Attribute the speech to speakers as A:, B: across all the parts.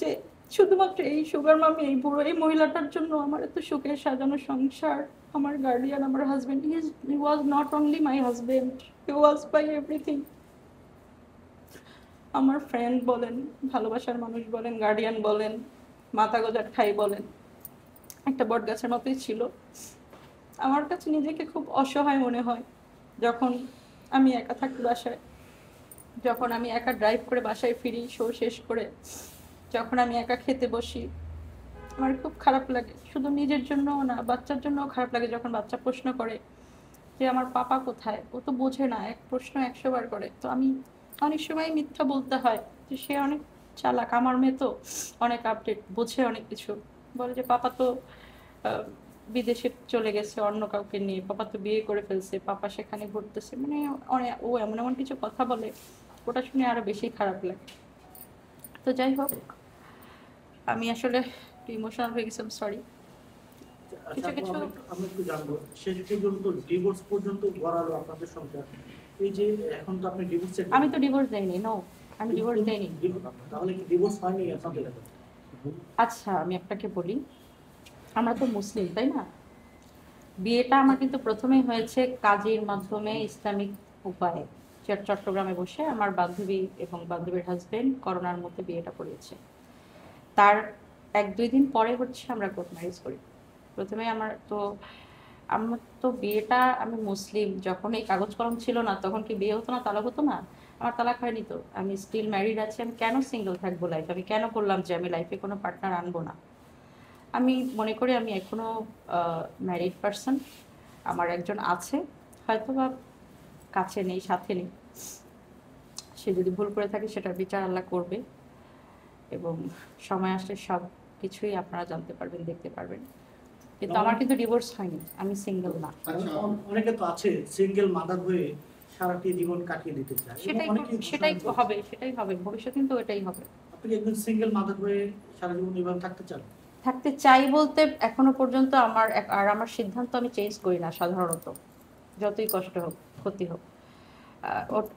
A: যে শুধুমাত্র এই সুগার মামি, এই বুড়ো এই মহিলাটার জন্য আমার এত সুখে সাজানো সংসার, আমার গার্ডিয়ান, আমার husband, he was not only my husband, he was my everything. আমার ফ্রেন্ড বলেন, ভালোবাসার মানুষ বলেন, গার্ডিয়ান বলেন, মাথা গোজার ঠাই বলেন, একটা বট গাছের মতোই ছিল। আমার কাছে নিজেকে খুব অসহায় মনে হয় যখন আমি একা থাকি বাসায়, যখন আমি একা ড্রাইভ করে বাসায় ফিরি শো শেষ করে, যখন আমি একা খেতে বসি। আমার খুব খারাপ লাগে, শুধু নিজের জন্যও না, বাচ্চার জন্যও খারাপ লাগে যখন বাচ্চা প্রশ্ন করে যে আমার পাপা কোথায়। ও তো বোঝে না, এক প্রশ্ন 100 বার করে। তো আমি অনেক সময় মিথ্যা বলতে হয় যে সে অনেক চালাক, আমার মেয়ে তো অনেক আপডেট, বোঝে অনেক কিছু। বলে যে পাপা তো বিদেশে চলে গেছে অন্য কাউকে নিয়ে, পাপা তো বিয়ে করে ফেলছে, পাপা সেখানে ঘুরতেছে, মানে অনেক ও এমন এমন কিছু কথা বলে, ওটা শুনে আরো বেশি খারাপ লাগে। তো যাই হোক, আমি আসলে একটু ইমোশনাল হয়ে গেছিলাম, সরি।
B: আচ্ছা
A: কিছু
B: আপু,
A: কিছু
B: আমি একটু জানবো, শেষ পর্যন্ত ডিভোর্স পর্যন্ত গড়ালো আপনাদের সংসার। এই যে এখন তো আপনি ডিভোর্স চেক,
A: আমি তো ডিভোর্স দেইনি, নো, আমি ডিভোর্স দেইনি।
B: তাহলে কি ডিভোর্স হয়নি আপনাদের?
A: আচ্ছা আমি আপনাকে বলি, আমরা তো মুসলিম তাই না? বিয়েটা আমার কিন্তু প্রথমেই হয়েছে কাজীর মাধ্যমে, ইসলামিক উপায়ে। চট্টগ্রামে বসে আমার বান্ধবী এবং বান্ধবীর হাজবেন্ড করোনার মধ্যে বিয়েটা করিয়েছে। তার 1-2 দিন পরে হচ্ছে আমরা কোর্ট ম্যারেজ করি। প্রথমে আমার তো বিয়েটা, আমি মুসলিম, যখন এই কাগজ কলম ছিল না তখন কি বিয়ে হতো না, তালাক হতো না? আমার তালাক হয়নি তো, আমি স্টিল ম্যারিড আছি। আমি কেন সিঙ্গেল থাকবো লাইফ? আমি কেন বললাম যে আমি লাইফে কোনো পার্টনার আনবো না? আমি মনে করি আমি এখনো ম্যারিড পারসন। আমার একজন আছে, হয়তো বা কাছে নেই, সাথে নেই। সে যদি ভুল করে থাকে সেটার বিচার আল্লাহ করবে, এবং সময় আসলে সব কিছুই আপনারা জানতে পারবেন, দেখতে পারবেন। কিন্তু আমার কিন্তু ডিভোর্স হয়নি, আমি সিঙ্গেল না।
B: অনেকে তো আছে সিঙ্গেল মাদার হয়ে সারাটি জীবন কাটিয়ে দিতে চায়,
A: সেটাই সেটাই হবে, সেটাই হবে ভবিষ্যতে, কিন্তু এটাই হবে।
B: আপনি একজন সিঙ্গেল মাদার হয়ে সারা জীবন এভাবে থাকতে চান?
A: থাকতে চাই বলতে এখনো পর্যন্ত আমার সিদ্ধান্ত আমি চেঞ্জ করি না সাধারণত, যতই কষ্ট হোক, ক্ষতি হোক।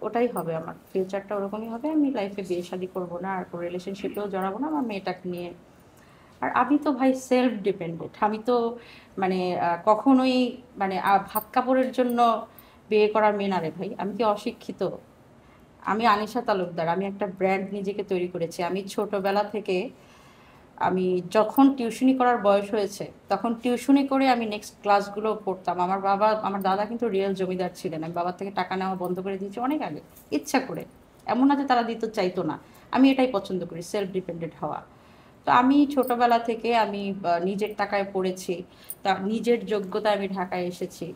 A: ওটাই হবে, আমার ফিউচারটা ওরকমই হবে। আমি লাইফে বিয়ে শাদী করবো না, আর কোনো রিলেশনশিপেও জড়াবো না আমার মেয়েটাকে নিয়ে। আর আমি তো ভাই সেলফ ডিপেন্ডেন্ট, আমি তো মানে কখনোই মানে ভাত কাপড়ের জন্য বিয়ে করার মেয়ে না রে ভাই। আমি কি অশিক্ষিত? আমি আনিশা তালুকদার, আমি একটা ব্র্যান্ড নিজেকে তৈরি করেছি। আমি ছোটবেলা থেকে, আমি যখন টিউশনি করার বয়স হয়েছে তখন টিউশনি করে আমি নেক্সট ক্লাসগুলো পড়তাম। আমার দাদা কিন্তু রিয়েল জমিদার ছিলেন, আমি বাবার থেকে টাকা নেওয়া বন্ধ করে দিয়েছি অনেক আগে, ইচ্ছা করে। এমন না যে তারা দিতে চাইতো না, আমি এটাই পছন্দ করি, সেলফ ডিপেন্ডেন্ট হওয়া। তো আমি ছোটবেলা থেকে আমি নিজের টাকায় পড়েছি, তা নিজের যোগ্যতায় আমি ঢাকায় এসেছি,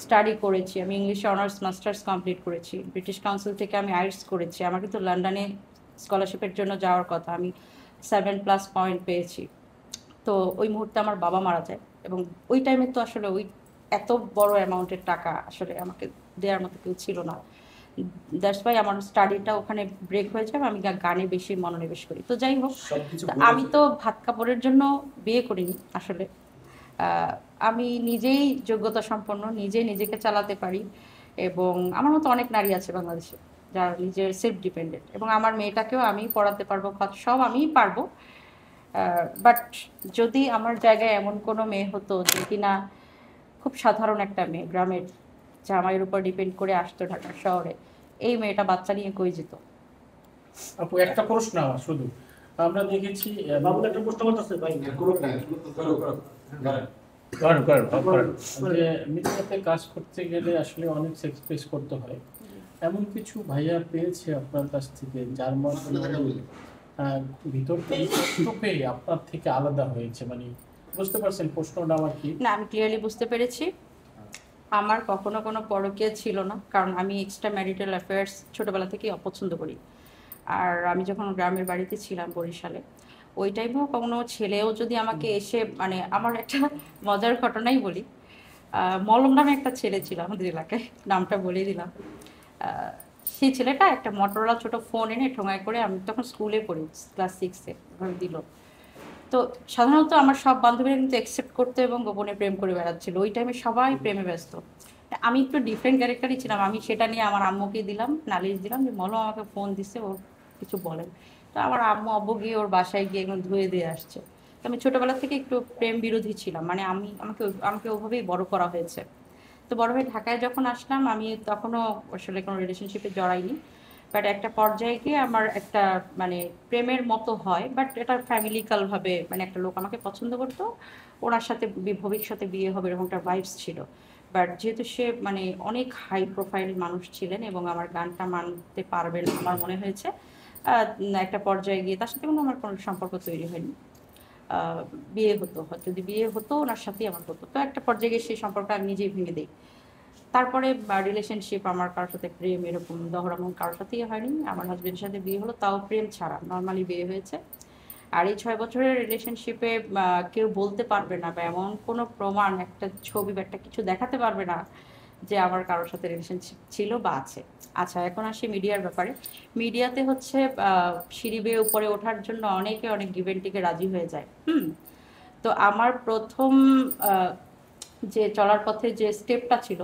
A: স্টাডি করেছি। আমি ইংলিশে অনার্স মাস্টার্স কমপ্লিট করেছি, ব্রিটিশ কাউন্সিল থেকে আমি আইএলটিএস করেছি। আমার কিন্তু লন্ডনে স্কলারশিপের জন্য যাওয়ার কথা, আমি 7+ পয়েন্ট পেয়েছি। তো ওই মুহূর্তে আমার বাবা মারা যায়, এবং ওই টাইমে তো আসলে ওই এত বড় অ্যামাউন্টের টাকা আসলে আমাকে দেওয়ার মতো কেউ ছিল না। দ্যাটস ওয়াই আমার স্টাডিটা ওখানে ব্রেক হয়ে যায়, আমি গানে বেশি মনোনিবেশ করি। তো যাই হোক, আমি তো ভাত কাপড়ের জন্য বিয়ে করিনি আসলে। আমি নিজেই যোগ্যতা সম্পন্ন, নিজেই নিজেকে চালাতে পারি, এবং আমার মতো অনেক নারী আছে বাংলাদেশে যারা নিজের সেলফ ডিপেন্ডেন্ট, এবং আমার মেয়েটাকেও আমি পড়াতে পারবো, সব আমিই পারবো। বাট যদি আমার জায়গায় এমন কোনো মেয়ে হতো যে কিনা খুব সাধারণ একটা মেয়ে, গ্রামের, জামাইয়ের উপর ডিপেন্ড করে আসতো ঢাকা শহরে, এই মেয়েটা বাচ্চা নিয়ে কই যেত?
C: আপু একটা প্রশ্ন আমার শুধু, আমরা দেখেছি
B: বাবু একটা প্রশ্ন করতেছে ভাই,
C: যে মিডিয়াতে কাজ করতে গেলে আসলে অনেক স্যাক্রিফাইস করতে হয়। এমন কিছু ভাইয়া পেয়েছে আপনার কাছ থেকে যার মাধ্যমে ভিতর থেকে কষ্ট পেয়ে আপনার থেকে আলাদা হয়েছে, মানে বুঝতে পারছেন প্রশ্নটা আমার কি?
A: না, আমি ক্লিয়ারলি বুঝতে পেরেছি। আমার কখনো কোনো পরকীয়া ছিল না, কারণ আমি এক্সট্রা ম্যারিটাল অ্যাফেয়ার্স ছোটোবেলা থেকেই অপছন্দ করি। আর আমি যখন গ্রামের বাড়িতে ছিলাম বরিশালে, ওই টাইমেও কোনো ছেলেও যদি আমাকে এসে, মানে আমার একটা মজার ঘটনাই বলি। মলম নামে একটা ছেলে ছিল আমাদের এলাকায়, নামটা বলে দিলাম। সেই ছেলেটা একটা মটোরোলা ছোট ফোন এনে ঠোঙায় করে, আমি তখন স্কুলে পড়ি, ক্লাস 6-এ দিল। তো সাধারণত আমার সব বান্ধবীরা কিন্তু অ্যাকসেপ্ট করতো এবং গোপনে প্রেম করে বেড়াচ্ছিল, ওই টাইমে সবাই প্রেমে ব্যস্ত। আমি একটু ডিফারেন্ট ক্যারেক্টারই ছিলাম, আমি সেটা নিয়ে আমার আম্মুকে দিলাম, নালিশ দিলাম যে মলম আমাকে ফোন দিছে, ও কিছু বলেন। তো আমার আম্মু আব্বু গিয়ে ওর বাসায় গিয়ে একদম ধুয়ে দিয়ে আসছে। তো আমি ছোটবেলা থেকে একটু প্রেম বিরোধী ছিলাম, মানে আমাকে ওভাবেই বড় করা হয়েছে। তো বড় হয়ে ঢাকায় যখন আসলাম আমি তখনও আসলে কোনো রিলেশনশিপে জড়াইনি। বাট একটা পর্যায়ে গিয়ে আমার একটা মানে প্রেমের মতো হয়, বাট এটা ফ্যামিলিক্যাল ভাবে, মানে একটা লোক আমাকে পছন্দ করতো, ওনার সাথে ভবিষ্যতে বিয়ে হবে এরকম একটা ভাইবস ছিল। বাট যেহেতু সে মানে অনেক হাই প্রোফাইল মানুষ ছিলেন এবং আমার গানটা মানতে পারবেন আমার মনে হয়েছে, একটা পর্যায়ে গিয়ে তার সাথে আমার কোনো সম্পর্ক তৈরি হয়নি। বিয়ে হতো, যদি বিয়ে হতো ওনার সাথেই আমার হতো, তো একটা পর্যায়ে গিয়ে সেই সম্পর্ক আমি নিজেই ভেঙে দিই। তারপরে রিলেশনশিপ আমার কারোর সাথে প্রেম এরকম দহরম কারোর সাথেই হয়নি। আমার হাজবেন্ডের সাথে বিয়ে হলো, তাও প্রেম ছাড়া নর্মালি বিয়ে হয়েছে। আর এই 6 বছরের রিলেশনশিপে কেউ বলতে পারবে না বা এমন কোনো প্রমাণ, একটা ছবি বা একটা কিছু দেখাতে পারবে না যে আমার কারোর সাথে রিলেশনশিপ ছিল বা আছে। আচ্ছা, এখন আসি মিডিয়ার ব্যাপারে। মিডিয়াতে হচ্ছে সিঁড়ি বেয়ে উপরে ওঠার জন্য অনেকে অনেক গিভেন্টিকে রাজি হয়ে যায়। তো আমার প্রথম যে চলার পথে যে স্টেপটা ছিল